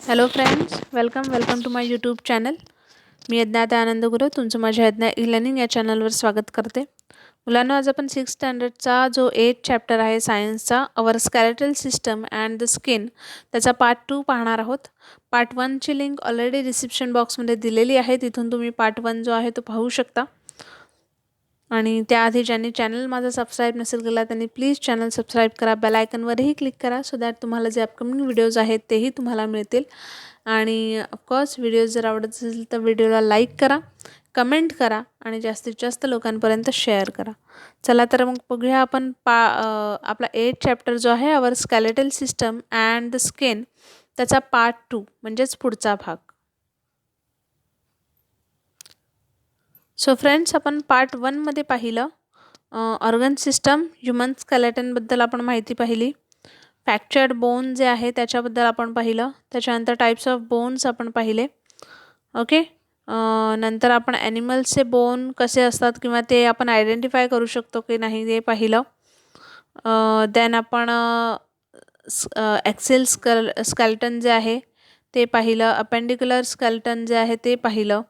Hello friends, welcome to my YouTube channel. मी अज्ञात आनंद गुरु तुमचं माझ्या अज्ञा ई लर्निंग या चॅनलवर स्वागत करते. मुलांना आज आपण 6th स्टँडर्डचा जो 8th चॅप्टर आहे सायन्सचा, our skeletal system and the skin, त्याचा पार्ट 2 पाहणार आहोत. पार्ट 1ची लिंक ऑलरेडी डिस्क्रिप्शन बॉक्समध्ये दिलेली आहे, तिथून तुम्ही पार्ट 1 जो आहे तो पाहू शकता. आणि त्याआधी ज्यांनी चॅनल माझा सबस्क्राईब नसेल केला त्यांनी प्लीज चॅनल सबस्क्राईब करा, बेल आयकनवरही क्लिक करा, सो दॅट तुम्हाला जे अपकमिंग व्हिडिओज आहेत तेही तुम्हाला मिळतील. आणि ऑफकोर्स व्हिडिओज जर आवडत असेल तर व्हिडिओला लाईक करा, कमेंट करा आणि जास्तीत जास्त लोकांपर्यंत शेअर करा. चला तर मग बघूया आपण आपला 8th चॅप्टर जो आहे our skeletal system and the skin, त्याचा पार्ट 2 म्हणजेच पुढचा भाग. सो फ्रेंड्स, आपण पार्ट 1मध्ये पाहिलं ऑर्गन सिस्टम, ह्युमन स्केलेटनबद्दल आपण माहिती पाहिली. फ्रॅक्चर्ड बोन जे आहे त्याच्याबद्दल आपण पाहिलं. त्याच्यानंतर टाईप्स ऑफ बोन्स आपण पाहिले. ओके. नंतर आपण ॲनिमल्सचे बोन कसे असतात किंवा ते आपण आयडेंटिफाय करू शकतो की नाही ते पाहिलं. देन आपण ॲक्सेल स्केलेटन जे आहे ते पाहिलं. अपेंडिक्युलर स्केलेटन जे आहे ते पाहिलं.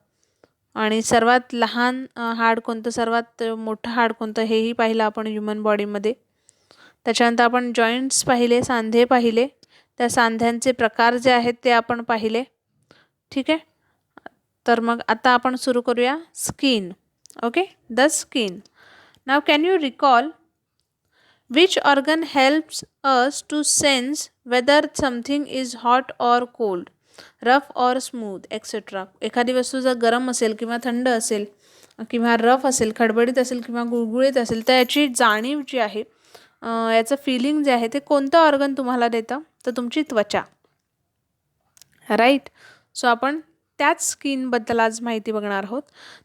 आणि सर्वात लहान हाड कोणतं, सर्वात मोठं हाड कोणतं, हेही पाहिलं आपण ह्युमन बॉडीमध्ये. त्याच्यानंतर आपण जॉईंट्स पाहिले, सांधे पाहिले, त्या सांध्यांचे प्रकार जे आहेत ते आपण पाहिले. ठीक आहे. तर मग आता आपण सुरू करूया skin. Okay, the skin. Now can you recall which organ helps us to sense whether something is hot or cold, rough or smooth etcetera. एखादी वस्तू जर गरम असेल किंवा थंड असेल किंवा रफ असेल, खडबडीत असेल किंवा गुळगुळीत असेल, तर याची जाणीव जी आहे, याचं फिलिंग जे आहे ते कोणतं ऑर्गन तुम्हाला देतं, तर तुमची त्वचा. राईट. सो आपण त्याच स्किनबद्दल आज माहिती बघणार आहोत.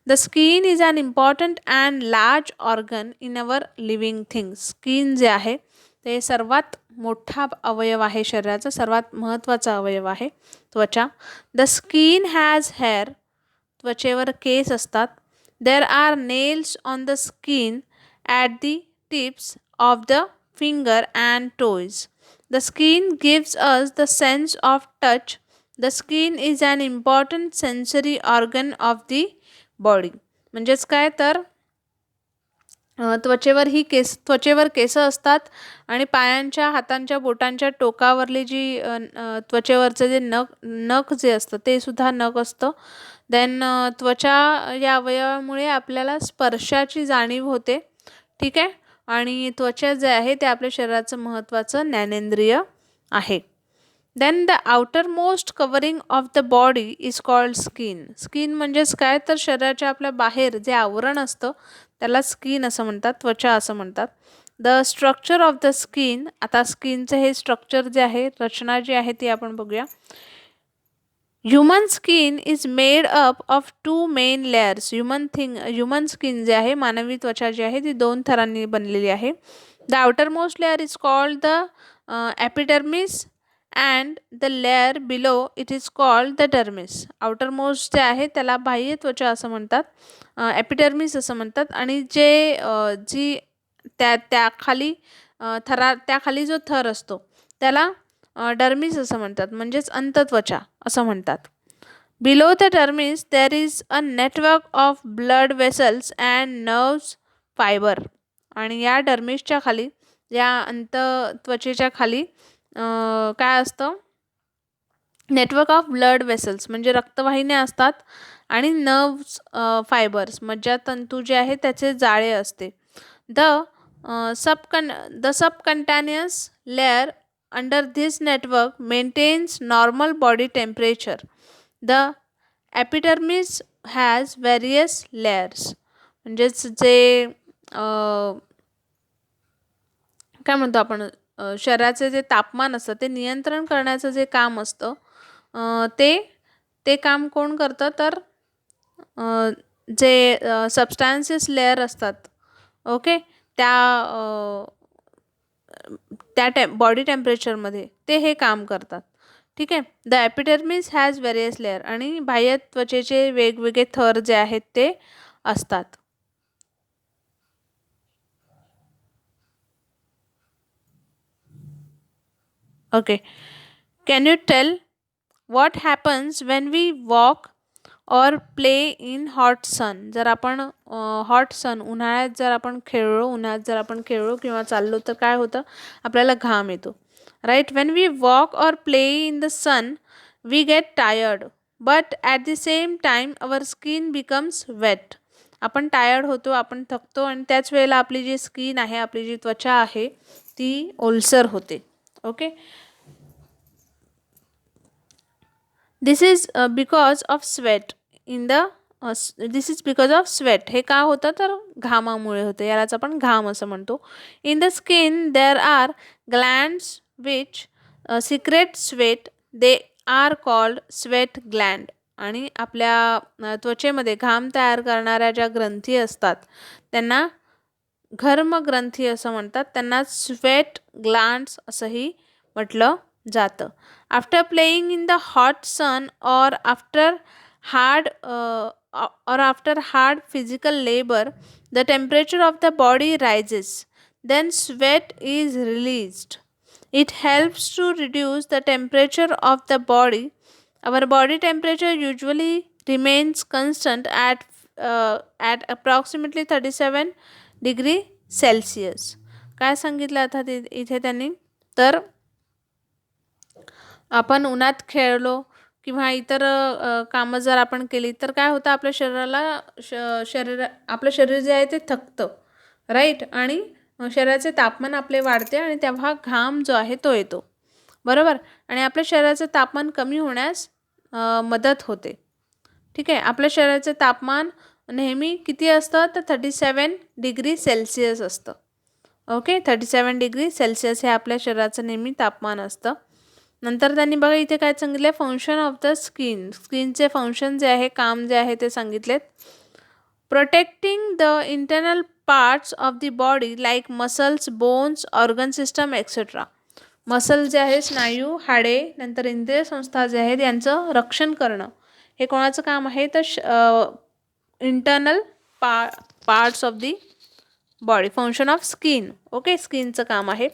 The skin is an important and large organ in our living things. Skin जे आहे ते सर्वात मोठा अवयव आहे, शरीराचा सर्वात महत्त्वाचा अवयव आहे त्वचा. The skin has hair. त्वचेवर केस असतात. There are nails on the skin at the tips of the finger and toes. The skin gives us the sense of touch. The skin is an important sensory organ of the body. म्हणजेच काय तर त्वचेवर केस असतात आणि पायांच्या, हातांच्या, बोटांच्या टोकावरली जी त्वचेवरचं जे नख जे असतं ते सुद्धा नख असतं. देन त्वचा या अवयवामुळे आपल्याला स्पर्शाची जाणीव होते. ठीक आहे. आणि त्वचा जे आहे ते आपल्या शरीराचं महत्त्वाचं ज्ञानेंद्रिय आहे. Then the outermost covering of the body is called skin. Skin म्हणजेच काय तर शरीराच्या आपल्या बाहेर जे आवरण असतं त्याला स्किन असं म्हणतात, त्वचा असं म्हणतात. The structure of the skin. आता स्किनचं हे स्ट्रक्चर जे आहे, रचना जी आहे ती आपण बघूया. Human skin is made up of 2 main layers. Human skin जे आहे, मानवी त्वचा जी आहे ती 2 थरांनी बनलेली आहे. The outer most layer is called the epidermis and the layer below it is called the dermis. Outer most जे आहे त्याला बाह्य त्वचा असं म्हणतात, एपिडर्मिस असं म्हणतात. आणि जी त्याखाली त्याखाली जो थर असतो त्याला डर्मिस असं म्हणतात, म्हणजेच अंतत्वचा असं म्हणतात. Below the dermis there is a network of blood vessels and nerves fibre. आणि या डर्मिसच्या खाली, या अंतत्वचेच्या खाली काय असतं, नेटवर्क ऑफ ब्लड वेसल्स म्हणजे रक्तवाहिन्या असतात आणि नर्व्स फायबर्स मज्जातंतू जे आहे त्याचे जाळे असते. The subcutaneous layer under this network maintains normal body temperature. The epidermis has various layers. म्हणजेच जे काय म्हणतो आपण, शरीराचे जे तापमान असतं ते नियंत्रण करण्याचं जे काम असतं, ते काम कोण करतं, तर जे सबस्टॅन्सेस लेअर असतात, ओके, त्या बॉडी टेम्परेचरमध्ये ते हे काम करतात. ठीक आहे. The epidermis has various layer. आणि बाह्य त्वचेचे वेगवेगळे थर जे आहेत ते असतात. Okay. Can you tell what happens when we walk or play in hot sun. जर आपण हॉट सन उन्हाळ्यात जर आपण खेळलो किंवा चाललो तर काय होतं, आपल्याला घाम येतो. Right. When we walk or play in the sun we get tired but at the same time our skin becomes wet. आपण टायर्ड होतो, आपण थकतो आणि त्याच वेळेला आपली जी स्किन आहे, आपली जी त्वचा आहे ती ओलसर होते. Okay. This is because of sweat in the this is because of sweat. हे का होतं तर घामामुळे होतं, यालाच आपण घाम असं म्हणतो. In the skin there are glands which secrete sweat, they are called sweat gland. आणि आपल्या त्वचेमध्ये घाम तयार करणाऱ्या ज्या ग्रंथी असतात त्यांना घर्मग्रंथी असं म्हणतात, त्यांना स्वेट ग्लँड्स असंही म्हटलं जातं. After playing in the hot sun और after hard physical labour the temperature of the body rises, then sweat is released. It helps to reduce the temperature of the body. Our body temperature usually remains constant at approximately 37 degree Celsius. काय सांगितलं आता इथे त्यांनी, तर आपण उन्हात खेळलो किंवा इतर कामं जर आपण केली तर काय होतं, आपल्या शरीराला आपलं शरीर जे आहे ते थकतं. राईट. आणि शरीराचे तापमान आपले वाढते आणि तेव्हा घाम जो आहे तो येतो. बरोबर. आणि आपल्या शरीराचं तापमान कमी होण्यास मदत होते. ठीक आहे. आपल्या शरीराचे तापमान नेहमी किती असतं तर 37 डिग्री सेल्सिअस असतं. ओके. 37 डिग्री सेल्सिअस हे आपल्या शरीराचं नेहमी तापमान असतं. नंतर त्यांनी बघा इथे काय सांगितलं, फंक्शन ऑफ द स्किन. स्किनचे फंक्शन जे आहे, काम जे आहे ते सांगितलेत. Protecting the internal parts of the body like muscles, bones, organ system etcetera. Muscle जे आहे, स्नायू, हाडे, नंतर इंद्रिय संस्था जे आहेत यांचं रक्षण करणं हे कोणाचं काम आहे तर internal parts of the body. Function of skin. Okay. स्किनचं काम आहे.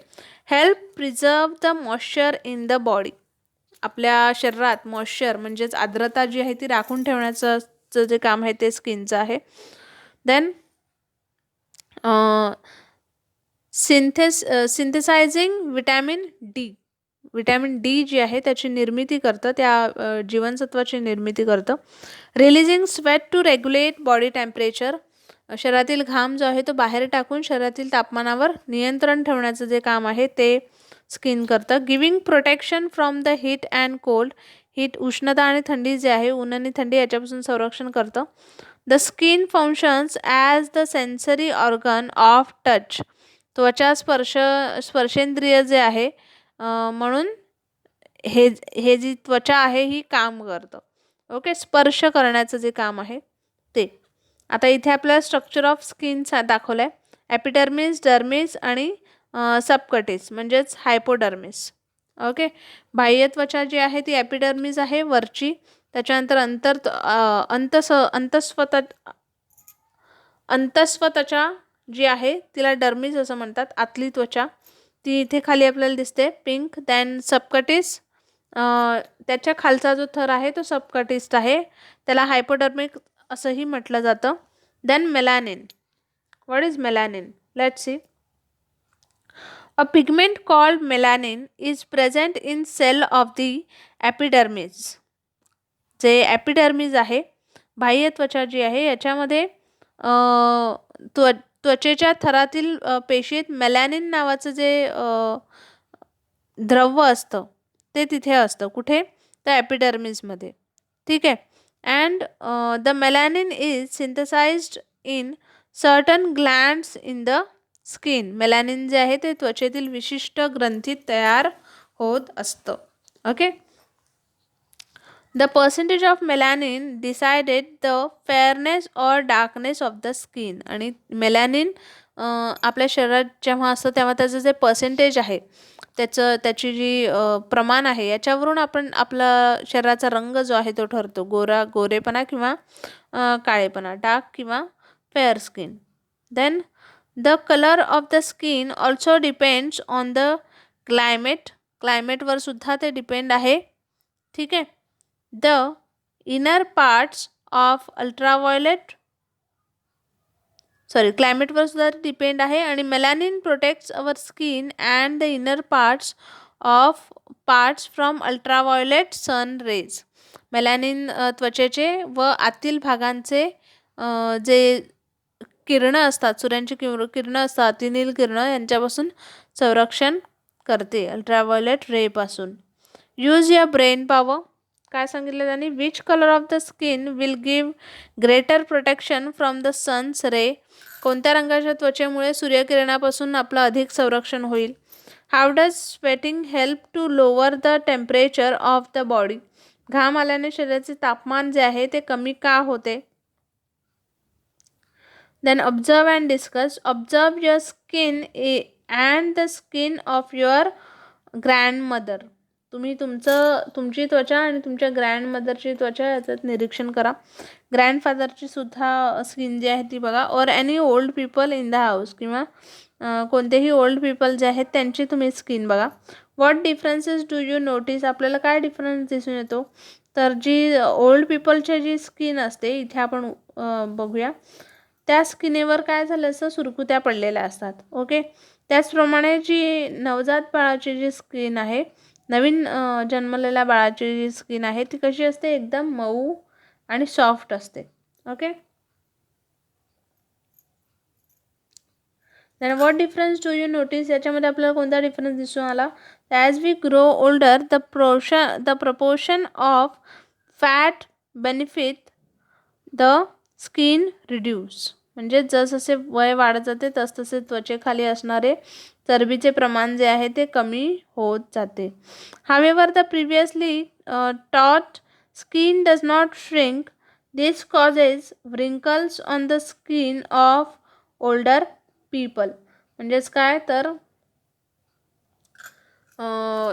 Help preserve the moisture in the body. आपल्या शरीरात मॉइश्चर म्हणजेच आर्द्रता जी आहे ती राखून ठेवण्याचं जे काम आहे ते स्किनचं आहे. Then synthesising vitamin D. Vitamin D जी आहे त्याची निर्मिती करतं, त्या जीवनसत्वाची निर्मिती करतं. Releasing sweat to regulate body temperature. शरीरातील घाम जो आहे तो बाहेर टाकून शरीरातील तापमानावर नियंत्रण ठेवण्याचं जे काम आहे ते स्किन करतं. Giving protection from the heat and cold. Heat, उष्णता आणि थंडी जे आहे, ऊन आणि थंडी याच्यापासून संरक्षण करतं. The skin functions as the sensory organ of touch. त्वचा स्पर्शेंद्रिय जे आहे म्हणून हे जी त्वचा आहे ही काम करतं. ओके. स्पर्श करण्याचं जे काम आहे ते. आता इथे आपल्याला स्ट्रक्चर ऑफ स्किन दाखवलं आहे. एपिडर्मिस, डर्मिस आणि सबकटिस म्हणजेच हायपोडर्मिस. ओके. बाह्य त्वचा जी आहे ती एपिडर्मिस आहे वरची. त्याच्यानंतर अंतस्व त्वचा जी आहे तिला डर्मिस असं म्हणतात. आतली त्वचा ती इथे खाली आपल्याला दिसते पिंक. देन सबकटिस, त्याच्या खालचा जो थर आहे तो सबकटिस्ट आहे, त्याला हायपोडर्मिक असंही म्हटलं जातं. Then melanin. What is melanin? Let's see. A pigment called melanin is present in cell of the epidermis. जे एपिडर्मिस आहे, बाह्य त्वचा जी आहे याच्यामध्ये त्वचेच्या थरातील पेशीत मेलॅनिन नावाचं जे द्रव्य असतं ते तिथे असतं. कुठे? तर एपिडर्मिसमध्ये. ठीक आहे. And the melanin is synthesized in certain glands in the skin. Melanin जे आहे ते त्वचेतील विशिष्ट ग्रंथीत तयार होत असतं. Okay. The percentage of melanin decided the fairness or darkness of the skin. आणि मेलॅनिन आपल्या शरीरात जेव्हा असतं तेव्हा त्याचं जे पर्सेंटेज आहे त्याची जी प्रमाण आहे याच्यावरून आपण आपला शरीराचा रंग जो आहे तो ठरतो. गोरेपणा किंवा काळेपणा, डार्क किंवा fair skin. Then the colour of the skin also depends on the climate. क्लायमेटवर सुद्धा ते डिपेंड आहे. ठीक आहे. द इनर पार्ट्स ऑफ क्लायमेटवर सुद्धा डिपेंड आहे. आणि melanin protects our skin and the inner parts from ultraviolet sun rays. Melanin त्वचेचे व आतील भागांचे जे किरणं असतात, सूर्यांची किरणं असतात, अतिनील किरणं यांच्यापासून संरक्षण करते अल्ट्राव्हायोलेट रेपासून. Use your brain power. काय सांगितलं त्यांनी? Which colour of the skin will give greater protection from the sun's ray. कोणत्या रंगाच्या त्वचेमुळे सूर्यकिरणापासून आपलं अधिक संरक्षण होईल? How does sweating help to lower the temperature of the body. घाम आल्याने शरीराचे तापमान जे आहे ते कमी का होते? Then observe and discuss. Observe your skin and the skin of your grandmother. तुम्ही तुमची त्वचा आणि तुमच्या ग्रँडमदरची त्वचा याच्यात निरीक्षण करा. ग्रँडफादरची सुद्धा स्किन जी आहे ती बघा. और any old people in the house, किंवा कोणतेही ओल्ड पीपल जे आहेत त्यांची तुम्ही स्किन बघा. What differences do you notice. आपल्याला काय डिफरन्स दिसून येतो? तर जी ओल्ड पीपलची जी स्किन असते, इथे आपण बघूया, त्या स्किनेवर काय झालं असतं, सुरकुत्या पडलेल्या असतात. ओके. त्याचप्रमाणे जी नवजात बाळाची जी स्किन आहे, नवीन जन्मलेल्या बाळाची जी स्किन आहे ती कशी असते? एकदम मऊ आणि सॉफ्ट असते. Okay. Then what difference do you notice. याच्यामध्ये आपल्याला कोणता डिफरन्स दिसून आला? As we grow older the proportion of fat benefit the skin reduce. म्हणजे जसजसे वय वाढत जाते तसतसे त्वचेखाली असणारे चरबीचे प्रमाण जे आहे ते कमी होत जाते. हावेवर द प्रिव्हियसली टॉट skin does not shrink. This causes wrinkles on the skin of older people. म्हणजेच काय तर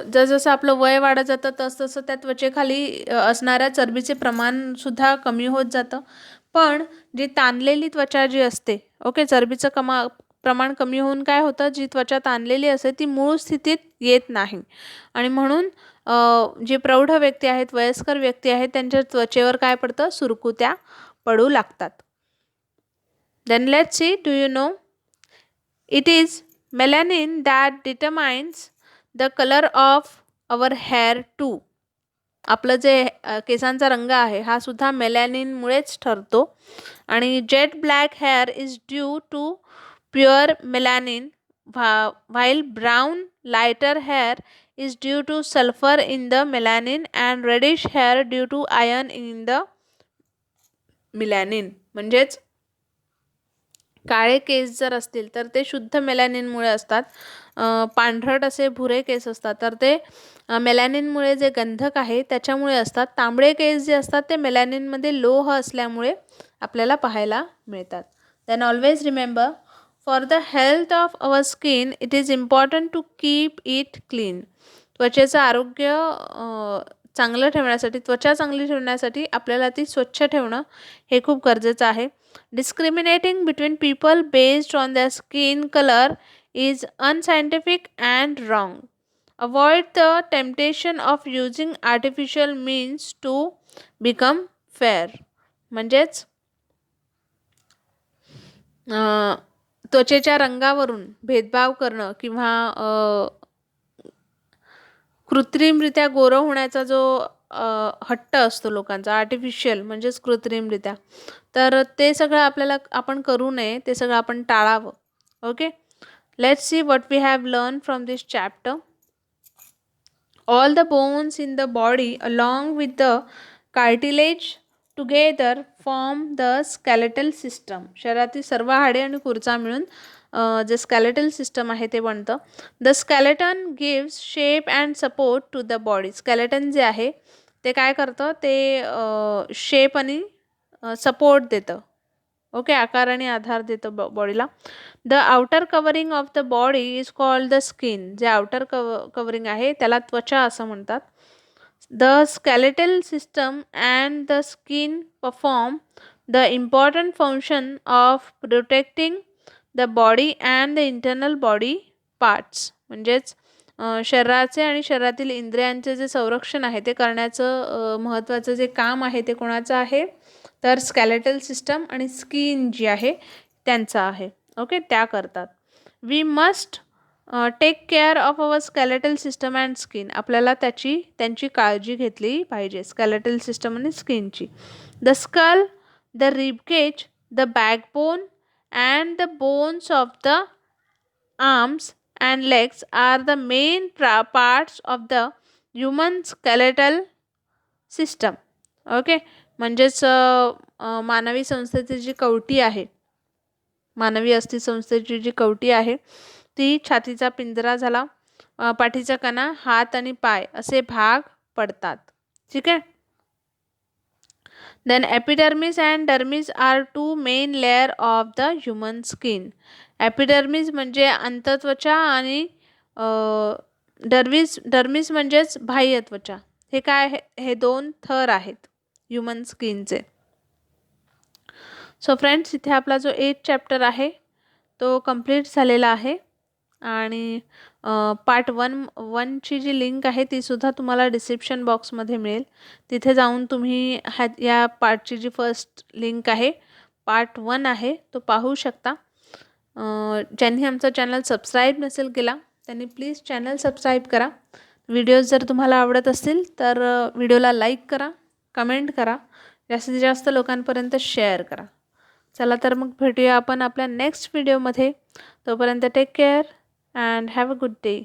जसजसं आपलं वय वाढत जातं तसतसं त्या त्वचेखाली असणाऱ्या चरबीचे प्रमाणसुद्धा कमी होत जातं. पण जी ताणलेली त्वचा जी असते, ओके, चरबीचं प्रमाण कमी होऊन काय होतं, जी त्वचा ताणलेली असते ती मूळ स्थितीत येत नाही. आणि म्हणून जे प्रौढ व्यक्ती आहेत, वयस्कर व्यक्ती आहेत, त्यांच्या त्वचेवर काय पडतं? सुरकुत्या पडू लागतात. Then let's see. Do you know it is melanin that determines the colour of our hair too. आपलं जे केसांचा रंग आहे हा सुद्धा मेलॅनिनमुळेच ठरतो. आणि jet black hair is due to pure melanin, while brown lighter hair is due to sulphur in the melanin and reddish hair due to iron in the melanin. म्हणजेच काळे केस जर असतील तर ते शुद्ध मेलॅनिनमुळे असतात. पांढरट असे भुरे केस असतात तर ते मेलॅनिनमुळे जे गंधक आहे त्याच्यामुळे असतात. तांबडे केस जे असतात ते मेलॅनिनमध्ये लोह असल्यामुळे आपल्याला पाहायला मिळतात. Then always remember, for the health of our skin it is important to keep it clean. त्वचेचं आरोग्य चांगलं ठेवण्यासाठी, त्वचा चांगली ठेवण्यासाठी आपल्याला ती स्वच्छ ठेवणं हे खूप गरजेचं आहे. Discriminating between people based on their skin colour is unscientific and wrong. Avoid the temptation of using artificial means to become fair. म्हणजेच त्वचेच्या रंगावरून भेदभाव करणं किंवा कृत्रिमरित्या गोरं होण्याचा जो हट्ट असतो लोकांचा, आर्टिफिशियल म्हणजेच कृत्रिमरित्या, तर ते सगळं आपण करू नये, ते सगळं आपण टाळावं. Okay. Let's see what we have learned from this chapter. All the bones in the body along with the cartilage together form the skeletal system. शरीरातील सर्व हाडे आणि कुरचा मिळून जे स्केलेटल सिस्टम आहे ते बनतं. The skeleton gives shape and support to the body. Skeleton जे आहे ते काय करतं, ते शेप आणि सपोर्ट देतं. ओके, आकार आणि आधार देतं बॉडीला. The outer covering of the body is called the skin. जे आउटर कवरिंग आहे त्याला त्वचा असं म्हणतात. The skeletal system and the skin perform the important function of protecting the body and the internal body parts. म्हणजेच शरीराचे आणि शरीरातील इंद्रियांचे जे संरक्षण आहे ते करण्याचं महत्त्वाचं जे काम आहे ते कोणाचं आहे, तर स्केलेटल सिस्टम आणि स्किन जी आहे त्यांचं आहे. ओके, त्या करतात. We must take care of our skeletal system and skin. आपल्याला त्यांची काळजी घेतली पाहिजे, स्केलेटल सिस्टम आणि स्किनची. The skull, the ribcage, the backbone and the bones of the arms and legs are the main parts of the human skeletal system. Okay, म्हणजेच मानवी संस्थेची जी कवटी आहे, मानवी अस्थि संस्थेची जी कवटी आहे ती छातीचा पिंजरा झाला, पाठीचा कणा, हात आणि पाय असे भाग पडतात. ठीक आहे. Then epidermis and dermis are two main layer of the human skin. Epidermis म्हणजे अंतत्वचा आणि डर्मिस म्हणजेच बाह्य त्वचा. हे काय आहे, हे 2 थर आहेत ह्युमन स्किनचे. सो फ्रेंड्स, इथे आपला जो 8th चॅप्टर आहे तो कंप्लीट झालेला आहे. आणि पार्ट 1ची जी लिंक आहे ती सुद्धा तुम्हाला डिस्क्रिप्शन बॉक्समध्ये मिळेल. तिथे जाऊन तुम्ही या पार्टची जी फर्स्ट लिंक आहे, पार्ट 1 आहे, तो पाहू शकता. ज्यांनी आमचा चॅनल सबस्क्राईब नसेल केला त्यांनी प्लीज चॅनल सबस्क्राईब करा. व्हिडिओज जर तुम्हाला आवडत असतील तर व्हिडिओला लाईक करा, कमेंट करा, जास्तीत जास्त लोकांपर्यंत शेअर करा. चला तर मग भेटूया आपण आपल्या नेक्स्ट व्हिडिओमध्ये. तोपर्यंत take care and have a good day.